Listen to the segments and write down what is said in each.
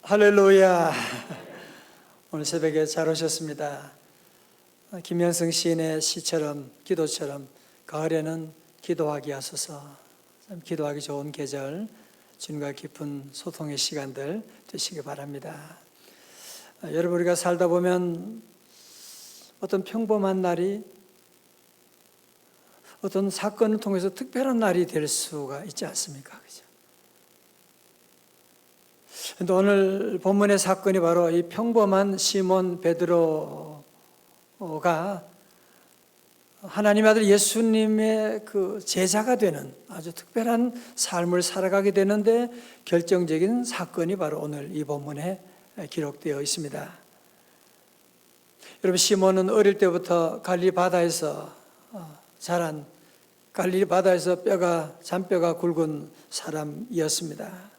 할렐루야. 오늘 새벽에 잘 오셨습니다. 김현승 시인의 시처럼 기도처럼 가을에는 기도하게 하소서. 참 기도하기 좋은 계절, 주님과 깊은 소통의 시간들 되시기 바랍니다. 여러분, 우리가 살다 보면 어떤 평범한 날이 어떤 사건을 통해서 특별한 날이 될 수가 있지 않습니까? 그죠? 근데 오늘 본문의 사건이 바로 이 평범한 시몬 베드로가 하나님의 아들 예수님의 그 제자가 되는 아주 특별한 삶을 살아가게 되는데 결정적인 사건이 바로 오늘 이 본문에 기록되어 있습니다. 여러분, 시몬은 어릴 때부터 갈릴리 바다에서 자란, 갈릴리 바다에서 잔뼈가 굵은 사람이었습니다.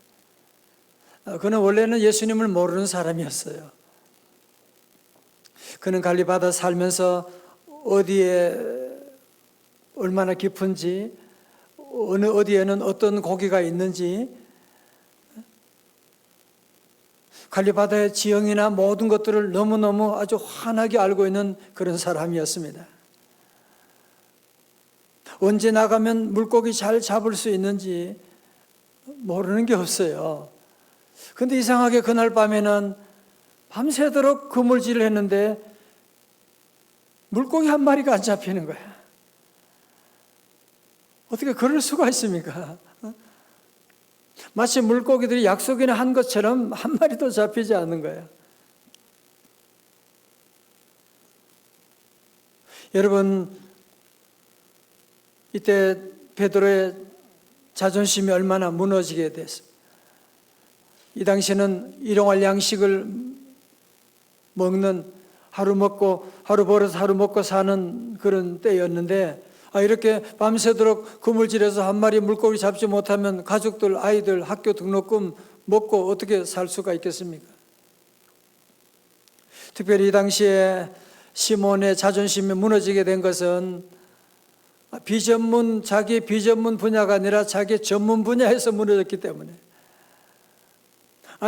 그는 원래는 예수님을 모르는 사람이었어요. 그는 갈릴리 바다 살면서 어디에 얼마나 깊은지, 어디에는 어떤 고기가 있는지, 갈릴리 바다의 지형이나 모든 것들을 너무너무 아주 환하게 알고 있는 그런 사람이었습니다. 언제 나가면 물고기 잘 잡을 수 있는지 모르는 게 없어요. 근데 이상하게 그날 밤에는 밤새도록 그물질을 했는데 물고기 한 마리가 안 잡히는 거야. 어떻게 그럴 수가 있습니까? 마치 물고기들이 약속이나 한 것처럼 한 마리도 잡히지 않는 거야. 여러분, 이때 베드로의 자존심이 얼마나 무너지게 됐습니다. 이 당시에는 일용할 양식을 먹는, 하루 벌어서 하루 먹고 사는 그런 때였는데, 이렇게 밤새도록 그물질에서 한 마리 물고기 잡지 못하면 가족들, 아이들 학교 등록금 먹고 어떻게 살 수가 있겠습니까? 특별히 이 당시에 시몬의 자존심이 무너지게 된 것은 자기 비전문 분야가 아니라 자기 전문 분야에서 무너졌기 때문에,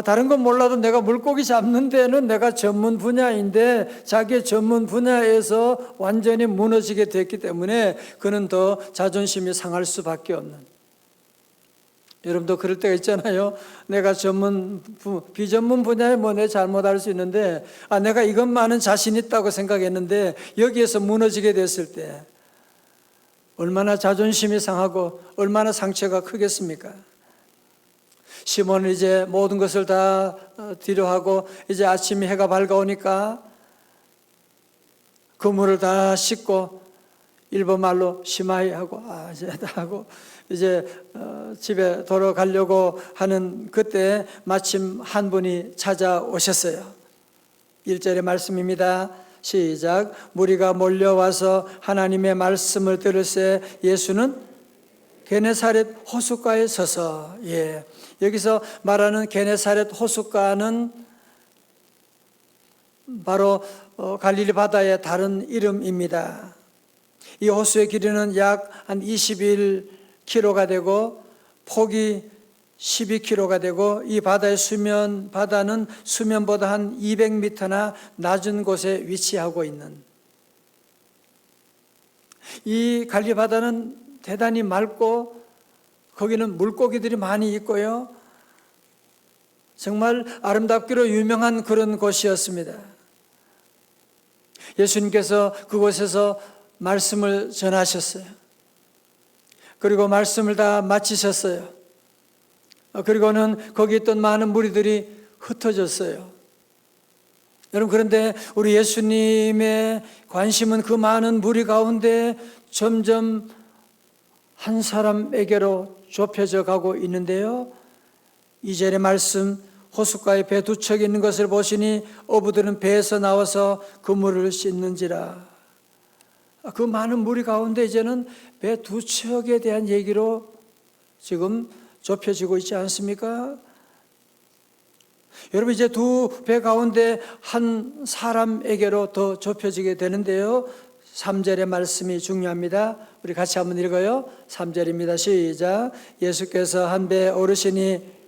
다른 건 몰라도 내가 물고기 잡는 데는 내가 전문 분야인데 자기의 전문 분야에서 완전히 무너지게 됐기 때문에 그는 더 자존심이 상할 수밖에 없는. 여러분도 그럴 때가 있잖아요. 내가 비전문 분야에 내 잘못할 수 있는데 내가 이것만은 자신 있다고 생각했는데 여기에서 무너지게 됐을 때 얼마나 자존심이 상하고 얼마나 상처가 크겠습니까? 시몬은 이제 모든 것을 다 뒤로하고 이제 아침이 해가 밝아오니까 그물을 다 씻고 일본말로 시마이 하고 이제 집에 돌아가려고 하는 그때 마침 한 분이 찾아오셨어요. 1절의 말씀입니다. 시작. 무리가 몰려와서 하나님의 말씀을 들을새 예수는 게네사렛 호숫가에 서서, 여기서 말하는 게네사렛 호숫가는 바로 갈릴리 바다의 다른 이름입니다. 이 호수의 길이는 약 한 21km가 되고 폭이 12km가 되고 이 바다는 수면보다 한 200m나 낮은 곳에 위치하고 있는, 이 갈릴리 바다는 대단히 맑고 거기는 물고기들이 많이 있고요. 정말 아름답기로 유명한 그런 곳이었습니다. 예수님께서 그곳에서 말씀을 전하셨어요. 그리고 말씀을 다 마치셨어요. 그리고는 거기 있던 많은 무리들이 흩어졌어요. 여러분, 그런데 우리 예수님의 관심은 그 많은 무리 가운데 점점 한 사람에게로 좁혀져 가고 있는데요. 2절의 말씀, 호숫가에 배 두 척이 있는 것을 보시니 어부들은 배에서 나와서 그물을 씻는지라. 그 많은 무리 가운데 이제는 배 두 척에 대한 얘기로 지금 좁혀지고 있지 않습니까? 여러분, 이제 두 배 가운데 한 사람에게로 더 좁혀지게 되는데요. 3절의 말씀이 중요합니다. 우리 같이 한번 읽어요. 3절입니다. 시작. 예수께서 한 배에 오르시니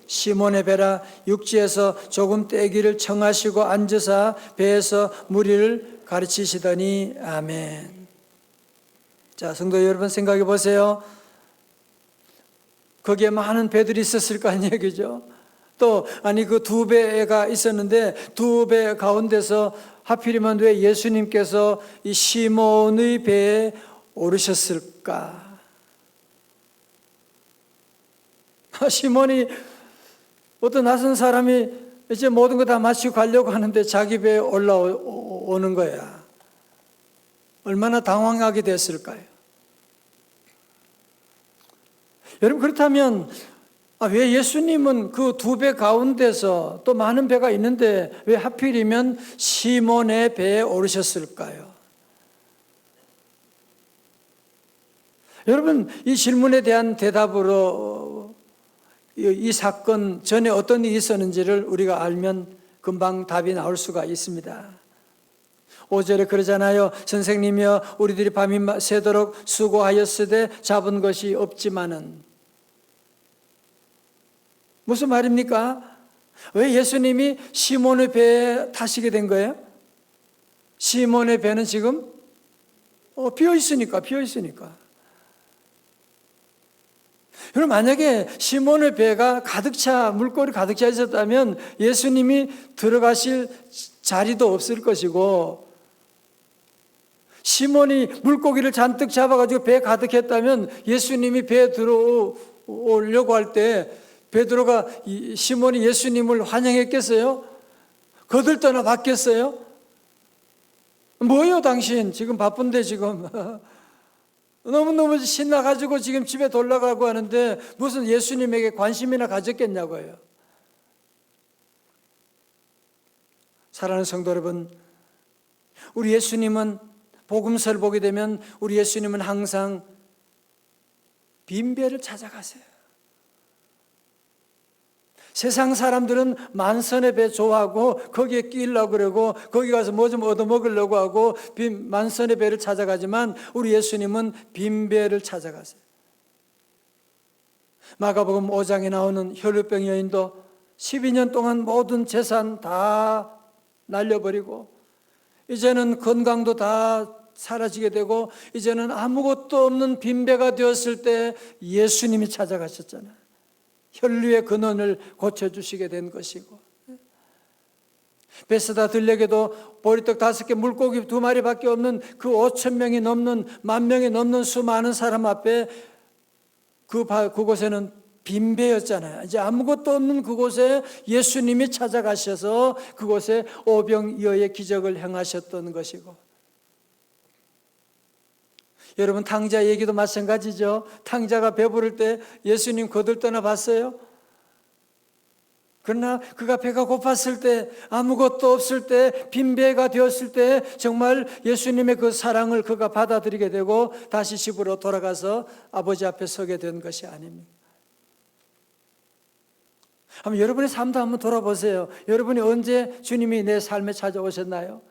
시몬의 배라 육지에서 조금 떼기를 청하시고 앉으사 배에서 무리를 가르치시더니 아멘. 자, 성도 여러분 생각해 보세요. 거기에 많은 배들이 있었을 거 아니에요, 그죠? 또 아니 그 두 배가 있었는데 두 배 가운데서 하필이면 왜 예수님께서 이 시몬의 배에 오르셨을까? 시몬이 어떤 낯선 사람이 이제 모든 거 다 마치고 가려고 하는데 자기 배에 올라오는 거야. 얼마나 당황하게 됐을까요? 여러분 그렇다면 왜 예수님은 그 두 배 가운데서 또 많은 배가 있는데 왜 하필이면 시몬의 배에 오르셨을까요? 여러분 이 질문에 대한 대답으로 이 사건 전에 어떤 일이 있었는지를 우리가 알면 금방 답이 나올 수가 있습니다. 5절에 그러잖아요. 선생님이여 우리들이 밤이 새도록 수고하였으되 잡은 것이 없지만은. 무슨 말입니까? 왜 예수님이 시몬의 배에 타시게 된 거예요? 시몬의 배는 지금 비어 있으니까. 여러분 만약에 시몬의 배가 물꼬리 가득 차 있었다면 예수님이 들어가실 자리도 없을 것이고, 시몬이 물고기를 잔뜩 잡아가지고 배에 가득했다면 예수님이 배에 들어오려고 할 때 베드로가 시몬이 예수님을 환영했겠어요? 거들떠나 받겠어요? 뭐예요 당신 지금 바쁜데 지금 너무너무 신나가지고 지금 집에 돌아가고 하는데 무슨 예수님에게 관심이나 가졌겠냐고요. 사랑하는 성도 여러분, 우리 예수님은 복음서를 보게 되면 우리 예수님은 항상 빈배를 찾아가세요. 세상 사람들은 만선의 배 좋아하고 거기에 끼려고 그러고 거기 가서 뭐 좀 얻어먹으려고 하고 만선의 배를 찾아가지만 우리 예수님은 빈배를 찾아가세요. 마가복음 5장에 나오는 혈루병 여인도 12년 동안 모든 재산 다 날려버리고 이제는 건강도 다 사라지게 되고 이제는 아무것도 없는 빈배가 되었을 때 예수님이 찾아가셨잖아요. 혈류의 근원을 고쳐주시게 된 것이고, 베스다 들녘에도 보리떡 5개 물고기 2마리밖에 없는 그 5,000명이 넘는 10,000명이 넘는 수많은 사람 앞에 그곳에는 빈배였잖아요. 이제 아무것도 없는 그곳에 예수님이 찾아가셔서 그곳에 오병이어의 기적을 행하셨던 것이고, 여러분 탕자 얘기도 마찬가지죠. 탕자가 배부를 때 예수님 거들떠나 봤어요? 그러나 그가 배가 고팠을 때, 아무것도 없을 때, 빈배가 되었을 때 정말 예수님의 그 사랑을 그가 받아들이게 되고 다시 집으로 돌아가서 아버지 앞에 서게 된 것이 아닙니까? 한번 여러분의 삶도 한번 돌아보세요. 여러분이 언제 주님이 내 삶에 찾아오셨나요?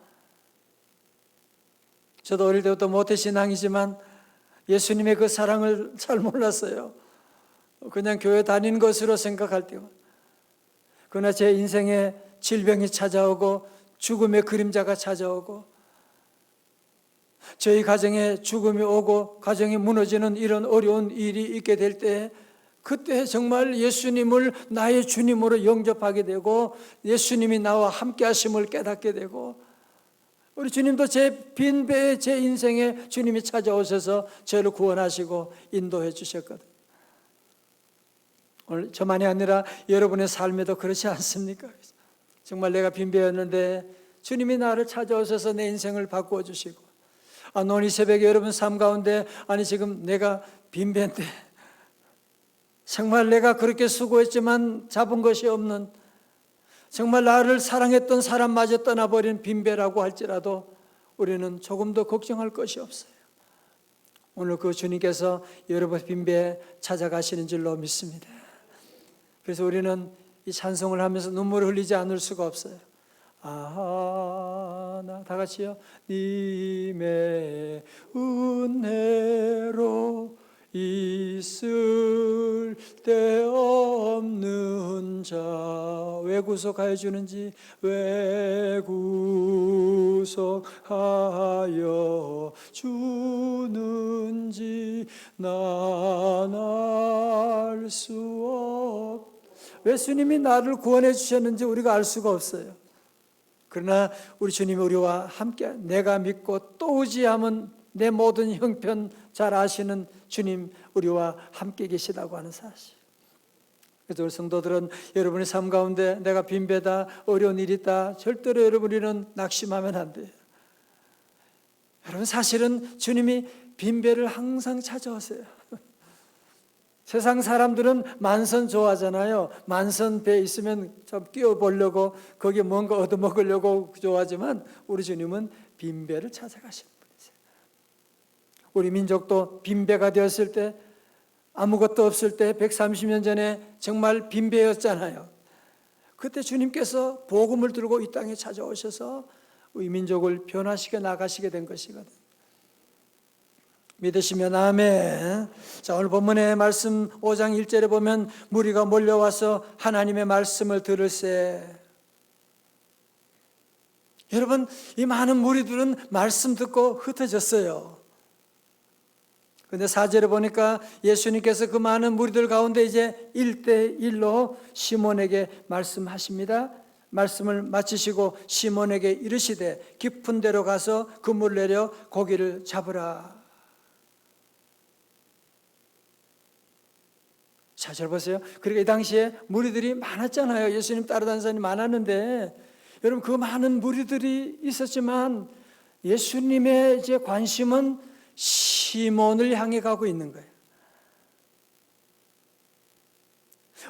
저도 어릴 때부터 모태신앙이지만 예수님의 그 사랑을 잘 몰랐어요. 그냥 교회 다니는 것으로 생각할 때고, 그러나 제 인생에 질병이 찾아오고 죽음의 그림자가 찾아오고 저희 가정에 죽음이 오고 가정이 무너지는 이런 어려운 일이 있게 될 때, 그때 정말 예수님을 나의 주님으로 영접하게 되고 예수님이 나와 함께 하심을 깨닫게 되고, 우리 주님도 제 빈배에 제 인생에 주님이 찾아오셔서 저를 구원하시고 인도해 주셨거든요. 오늘 저만이 아니라 여러분의 삶에도 그렇지 않습니까? 정말 내가 빈배였는데 주님이 나를 찾아오셔서 내 인생을 바꾸어 주시고, 오늘 이 새벽에 여러분 삶 가운데 지금 내가 빈배인데 정말 내가 그렇게 수고했지만 잡은 것이 없는, 정말 나를 사랑했던 사람마저 떠나버린 빈배라고 할지라도 우리는 조금 더 걱정할 것이 없어요. 오늘 그 주님께서 여러분 빈배에 찾아가시는 줄로 믿습니다. 그래서 우리는 이 찬송을 하면서 눈물을 흘리지 않을 수가 없어요. 나 다 같이요. 님의 은혜로 있을 데 없는 자. 왜 구속하여 주는지, 왜 구속하여 주는지 난 알 수 없. 왜 주님이 나를 구원해 주셨는지 우리가 알 수가 없어요. 그러나 우리 주님이 우리와 함께, 내가 믿고 또 의지하면 내 모든 형편 잘 아시는 주님, 우리와 함께 계시다고 하는 사실. 그래서 우리 성도들은 여러분의 삶 가운데 내가 빈배다, 어려운 일이 있다, 절대로 여러분이는 낙심하면 안 돼요. 여러분, 사실은 주님이 빈배를 항상 찾아오세요. 세상 사람들은 만선 좋아하잖아요. 만선 배 있으면 좀 끼워보려고, 거기에 뭔가 얻어먹으려고 좋아하지만 우리 주님은 빈배를 찾아가시는 분이세요. 우리 민족도 빈배가 되었을 때, 아무것도 없을 때 130년 전에 정말 빈배였잖아요. 그때 주님께서 복음을 들고 이 땅에 찾아오셔서 우리 민족을 변화시켜 나가시게 된 것이거든요. 믿으시면 아멘. 자, 오늘 본문의 말씀 5장 1절에 보면 무리가 몰려와서 하나님의 말씀을 들을세. 여러분, 이 많은 무리들은 말씀 듣고 흩어졌어요. 그런데 4절에 보니까 예수님께서 그 많은 무리들 가운데 이제 1대1로 시몬에게 말씀하십니다. 말씀을 마치시고 시몬에게 이르시되 깊은 데로 가서 그물 내려 고기를 잡으라. 자, 잘 보세요. 그러니까 이 당시에 무리들이 많았잖아요. 예수님 따라다니는 사람이 많았는데, 여러분, 그 많은 무리들이 있었지만 예수님의 이제 관심은 시몬을 향해 가고 있는 거예요.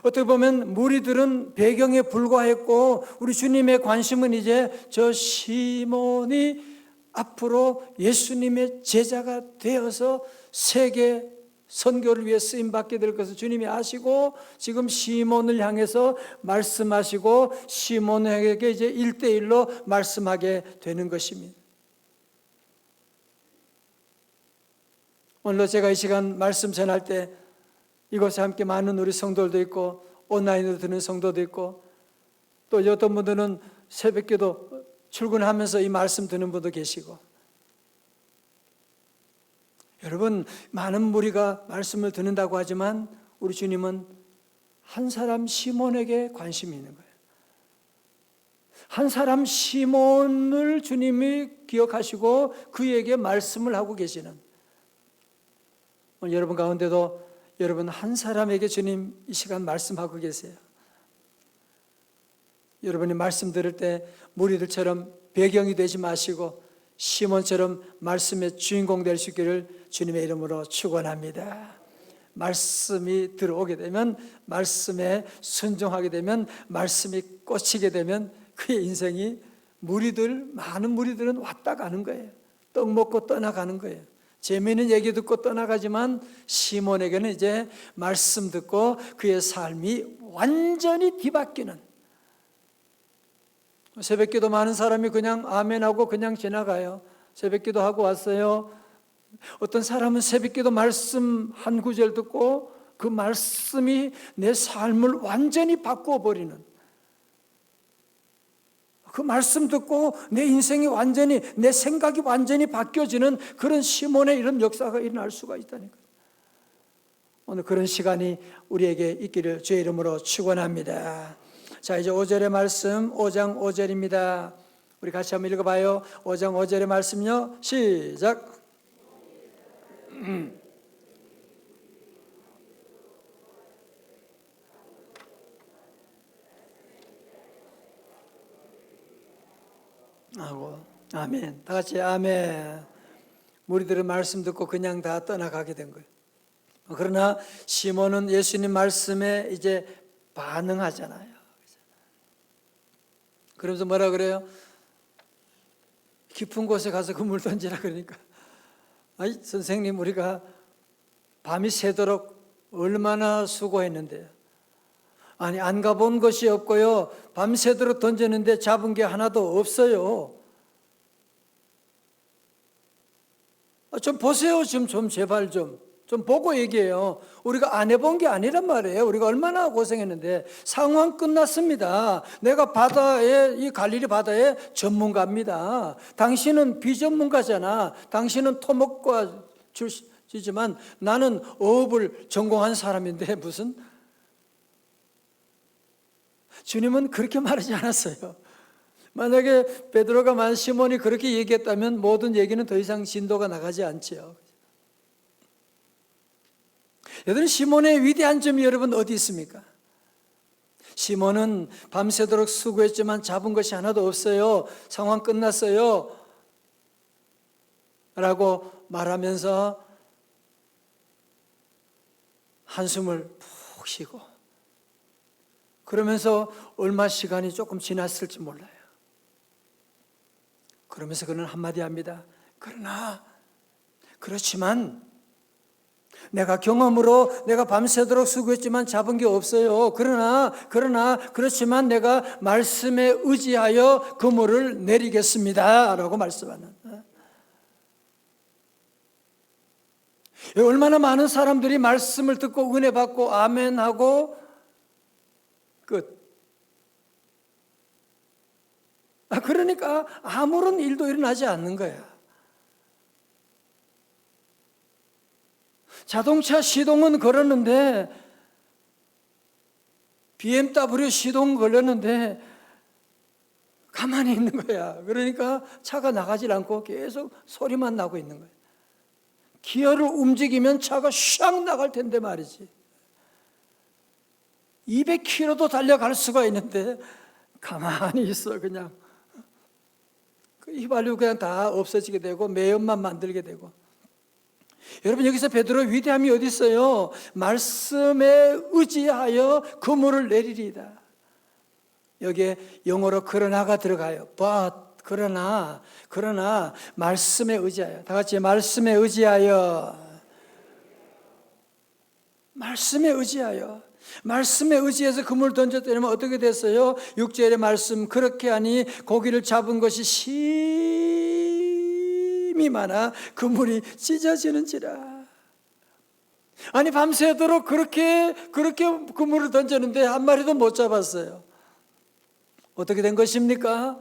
어떻게 보면 무리들은 배경에 불과했고 우리 주님의 관심은 이제 저 시몬이 앞으로 예수님의 제자가 되어서 세계 선교를 위해 쓰임받게 될 것을 주님이 아시고 지금 시몬을 향해서 말씀하시고 시몬에게 이제 1대1로 말씀하게 되는 것입니다. 오늘 제가 이 시간 말씀 전할 때 이곳에 함께 많은 우리 성도들도 있고 온라인으로 듣는 성도도 있고 또 어떤 분들은 새벽기도 출근하면서 이 말씀 듣는 분도 계시고, 여러분, 많은 무리가 말씀을 듣는다고 하지만 우리 주님은 한 사람 시몬에게 관심이 있는 거예요. 한 사람 시몬을 주님이 기억하시고 그에게 말씀을 하고 계시는, 오늘 여러분 가운데도 여러분 한 사람에게 주님 이 시간 말씀하고 계세요. 여러분이 말씀 들을 때 무리들처럼 배경이 되지 마시고 시몬처럼 말씀의 주인공 될 수 있기를 주님의 이름으로 축원합니다. 말씀이 들어오게 되면, 말씀에 순종하게 되면, 말씀이 꽂히게 되면 그의 인생이 많은 무리들은 왔다 가는 거예요. 떡 먹고 떠나가는 거예요. 재미있는 얘기 듣고 떠나가지만 시몬에게는 이제 말씀 듣고 그의 삶이 완전히 뒤바뀌는, 새벽기도 많은 사람이 그냥 아멘하고 그냥 지나가요. 새벽기도 하고 왔어요. 어떤 사람은 새벽기도 말씀 한 구절 듣고 그 말씀이 내 삶을 완전히 바꾸어버리는, 그 말씀 듣고 내 인생이 완전히, 내 생각이 완전히 바뀌어지는 그런 시몬의 이런 역사가 일어날 수가 있다니까요. 오늘 그런 시간이 우리에게 있기를 주의 이름으로 축원합니다. 자, 이제 5절의 말씀, 5장 5절입니다. 우리 같이 한번 읽어봐요. 5장 5절의 말씀요. 시작. 하고 아멘. 다 같이 아멘. 무리들은 말씀 듣고 그냥 다 떠나가게 된 거예요. 그러나 시몬은 예수님 말씀에 이제 반응하잖아요. 그러면서 뭐라 그래요? 깊은 곳에 가서 그물 던지라 그러니까, 아니 선생님, 우리가 밤이 새도록 얼마나 수고했는데요. 아니, 안 가본 것이 없고요, 밤새도록 던졌는데 잡은 게 하나도 없어요. 좀 보세요. 좀 제발 좀 좀 보고 얘기해요. 우리가 안 해본 게 아니란 말이에요. 우리가 얼마나 고생했는데. 상황 끝났습니다. 내가 바다에, 이 갈릴리 바다의 전문가입니다. 당신은 비전문가잖아. 당신은 토목과 출신이지만 나는 어업을 전공한 사람인데 무슨. 주님은 그렇게 말하지 않았어요. 만약에 베드로가 시몬이 그렇게 얘기했다면 모든 얘기는 더 이상 진도가 나가지 않죠. 여러분, 시몬의 위대한 점이 여러분 어디 있습니까? 시몬은 밤새도록 수고했지만 잡은 것이 하나도 없어요. 상황 끝났어요. 라고 말하면서 한숨을 푹 쉬고 그러면서 얼마 시간이 조금 지났을지 몰라요. 그러면서 그는 한마디 합니다. 그렇지만 내가 경험으로 내가 밤새도록 수고했지만 잡은 게 없어요. 그렇지만 내가 말씀에 의지하여 그물을 내리겠습니다. 라고 말씀하는. 얼마나 많은 사람들이 말씀을 듣고 은혜 받고 아멘하고 끝. 그러니까 아무런 일도 일어나지 않는 거야. 자동차 시동은 걸었는데 BMW 시동 걸렸는데 가만히 있는 거야. 그러니까 차가 나가질 않고 계속 소리만 나고 있는 거야. 기어를 움직이면 차가 샥 나갈 텐데 말이지. 200km도 달려갈 수가 있는데 가만히 있어. 그냥 그 휘발유 그냥 다 없어지게 되고 매연만 만들게 되고. 여러분, 여기서 베드로의 위대함이 어디 있어요? 말씀에 의지하여 그물을 내리리이다. 여기에 영어로 그러나가 들어가요. But, 그러나 말씀에 의지하여. 다 같이 말씀에 의지하여. 말씀에 의지하여. 말씀에 의지해서 그물을 던졌더니만 어떻게 됐어요? 6절의 말씀, 그렇게 하니 고기를 잡은 것이 심히 많아 그물이 찢어지는지라. 아니, 밤새도록 그렇게 그물을 던졌는데 한 마리도 못 잡았어요. 어떻게 된 것입니까?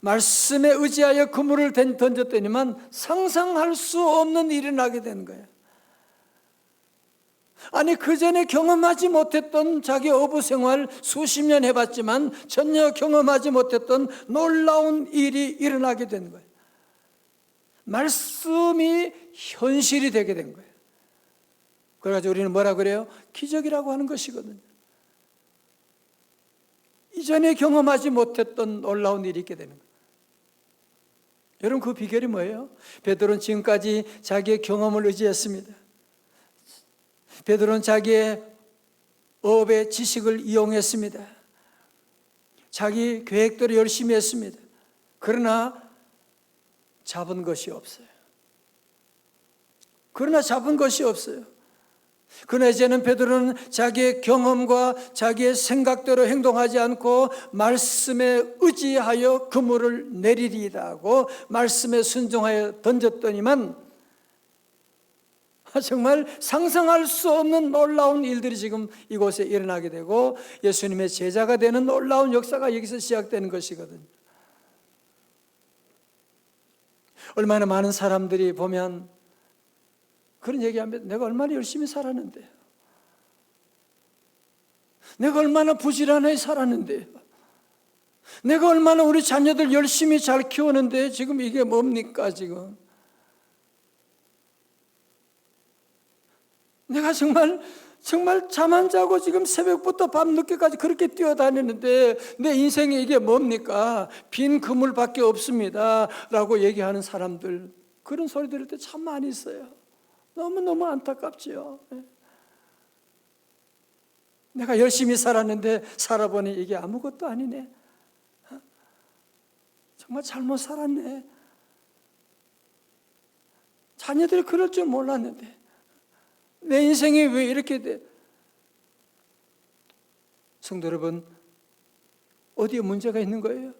말씀에 의지하여 그물을 던졌더니만 상상할 수 없는 일이 나게 된 거예요. 아니, 그 전에 경험하지 못했던 자기 어부 생활 수십 년 해봤지만 전혀 경험하지 못했던 놀라운 일이 일어나게 된 거예요. 말씀이 현실이 되게 된 거예요. 그래가지고 우리는 뭐라 그래요? 기적이라고 하는 것이거든요. 이전에 경험하지 못했던 놀라운 일이 있게 되는 거예요. 여러분, 그 비결이 뭐예요? 베드로는 지금까지 자기의 경험을 의지했습니다. 베드로는 자기의 어업의 지식을 이용했습니다. 자기 계획대로 열심히 했습니다. 그러나 잡은 것이 없어요. 그러나 이제는 베드로는 자기의 경험과 자기의 생각대로 행동하지 않고 말씀에 의지하여 그물을 내리리이다 하고 말씀에 순종하여 던졌더니만 정말 상상할 수 없는 놀라운 일들이 지금 이곳에 일어나게 되고 예수님의 제자가 되는 놀라운 역사가 여기서 시작되는 것이거든요. 얼마나 많은 사람들이 보면 그런 얘기하면 내가 얼마나 열심히 살았는데, 내가 얼마나 부지런하게 살았는데, 내가 얼마나 우리 자녀들 열심히 잘 키우는데 지금 이게 뭡니까 지금. 내가 정말 잠 안 자고 지금 새벽부터 밤늦게까지 그렇게 뛰어다니는데 내 인생에 이게 뭡니까? 빈 그물밖에 없습니다 라고 얘기하는 사람들, 그런 소리 들을 때 참 많이 있어요. 너무너무 안타깝지요. 내가 열심히 살았는데 살아보니 이게 아무것도 아니네. 정말 잘못 살았네. 자녀들이 그럴 줄 몰랐는데 내 인생이 왜 이렇게 돼? 성도 여러분, 어디에 문제가 있는 거예요?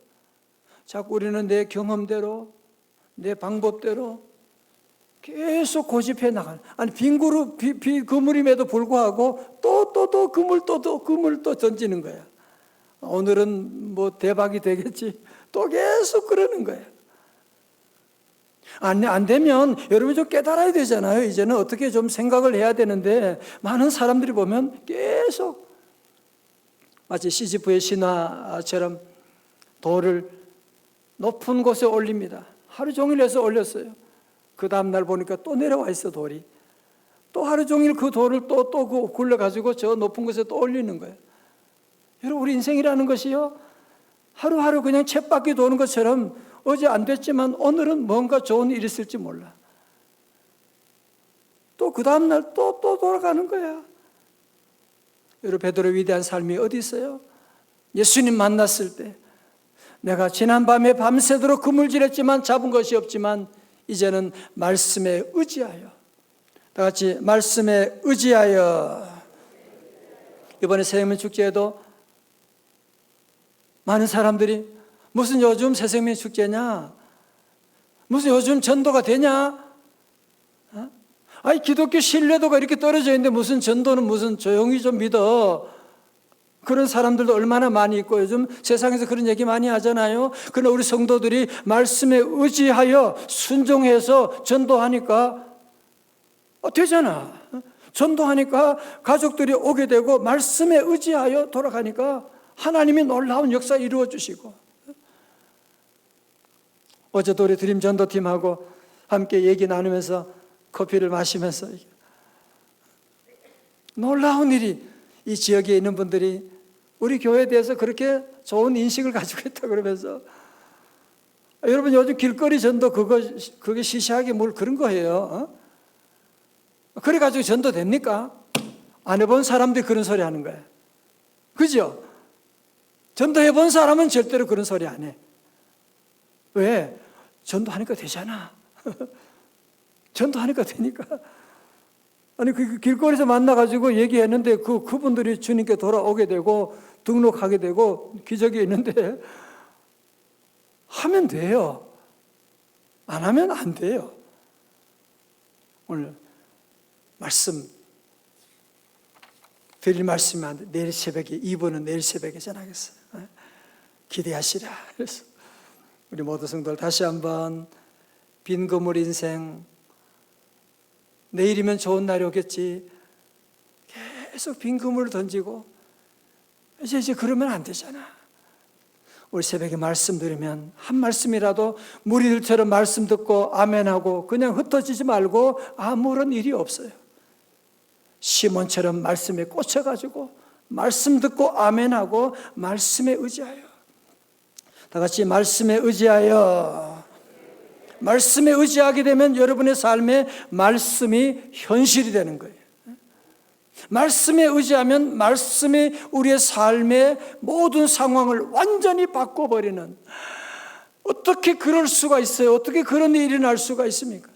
자꾸 우리는 내 경험대로, 내 방법대로 계속 고집해 나가는. 아니 빈 그릇, 그물임에도 불구하고 또 그물 또 던지는 거야. 오늘은 뭐 대박이 되겠지. 또 계속 그러는 거야. 안 되면 여러분이 좀 깨달아야 되잖아요. 이제는 어떻게 좀 생각을 해야 되는데 많은 사람들이 보면 계속 마치 시지프의 신화처럼 돌을 높은 곳에 올립니다. 하루 종일 해서 올렸어요. 그 다음날 보니까 또 내려와 있어 돌이. 또 하루 종일 그 돌을 또 굴러가지고 저 높은 곳에 또 올리는 거예요. 여러분 우리 인생이라는 것이요 하루하루 그냥 쳇바퀴 도는 것처럼 어제 안 됐지만 오늘은 뭔가 좋은 일이 있을지 몰라. 또 그 다음날 또 돌아가는 거야. 여러분 베드로의 위대한 삶이 어디 있어요? 예수님 만났을 때 내가 지난밤에 밤새도록 그물질했지만 잡은 것이 없지만 이제는 말씀에 의지하여, 다 같이 말씀에 의지하여. 이번에 새생명 축제에도 많은 사람들이 무슨 요즘 새생명 축제냐, 무슨 요즘 전도가 되냐, 아니 기독교 신뢰도가 이렇게 떨어져 있는데 무슨 전도는 무슨 조용히 좀 믿어. 그런 사람들도 얼마나 많이 있고 요즘 세상에서 그런 얘기 많이 하잖아요. 그러나 우리 성도들이 말씀에 의지하여 순종해서 전도하니까 되잖아. 전도하니까 가족들이 오게 되고 말씀에 의지하여 돌아가니까 하나님이 놀라운 역사 이루어 주시고. 어제도 우리 드림 전도팀하고 함께 얘기 나누면서 커피를 마시면서 놀라운 일이, 이 지역에 있는 분들이 우리 교회에 대해서 그렇게 좋은 인식을 가지고 있다 그러면서, 여러분 요즘 길거리 전도 그게 시시하게 뭘 그런 거예요. 그래가지고 전도 됩니까? 안 해본 사람들이 그런 소리 하는 거예요. 그죠? 전도해본 사람은 절대로 그런 소리 안 해. 왜? 전도하니까 되잖아. 전도하니까 되니까. 아니 그 길거리에서 만나가지고 얘기했는데 그분들이 주님께 돌아오게 되고 등록하게 되고 기적이 있는데 하면 돼요. 안 하면 안 돼요. 오늘 말씀 드릴 말씀이 안 돼. 내일 새벽에 2부는 내일 새벽에 전하겠어요. 기대하시라. 그래서 우리 모두 성도들 다시 한번 빈 그물 인생, 내일이면 좋은 날이 오겠지. 계속 빈 그물을 던지고 이제 그러면 안 되잖아. 우리 새벽에 말씀 들으면 한 말씀이라도 무리들처럼 말씀 듣고 아멘하고 그냥 흩어지지 말고 아무런 일이 없어요. 시몬처럼 말씀에 꽂혀가지고 말씀 듣고 아멘하고 말씀에 의지하여. 다 같이 말씀에 의지하여. 말씀에 의지하게 되면 여러분의 삶에 말씀이 현실이 되는 거예요. 말씀에 의지하면 말씀이 우리의 삶의 모든 상황을 완전히 바꿔버리는, 어떻게 그럴 수가 있어요? 어떻게 그런 일이 일어날 수가 있습니까?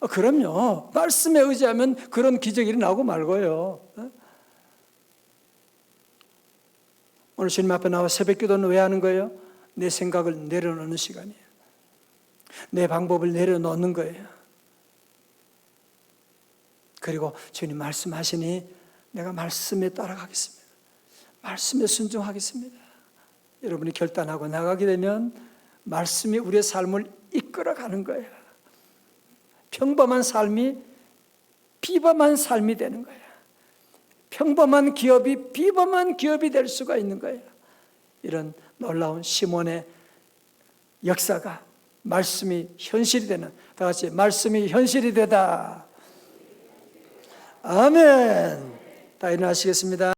그럼요. 말씀에 의지하면 그런 기적이 일어나고 말고요. 오늘 주님 앞에 나와 새벽 기도는 왜 하는 거예요? 내 생각을 내려놓는 시간이에요. 내 방법을 내려놓는 거예요. 그리고 주님 말씀하시니 내가 말씀에 따라가겠습니다. 말씀에 순종하겠습니다. 여러분이 결단하고 나가게 되면 말씀이 우리의 삶을 이끌어가는 거예요. 평범한 삶이 비범한 삶이 되는 거예요. 평범한 기업이 비범한 기업이 될 수가 있는 거예요. 이런 놀라운 시몬의 역사가 말씀이 현실이 되는, 다 같이 말씀이 현실이 되다. 아멘. 다 일어나시겠습니다.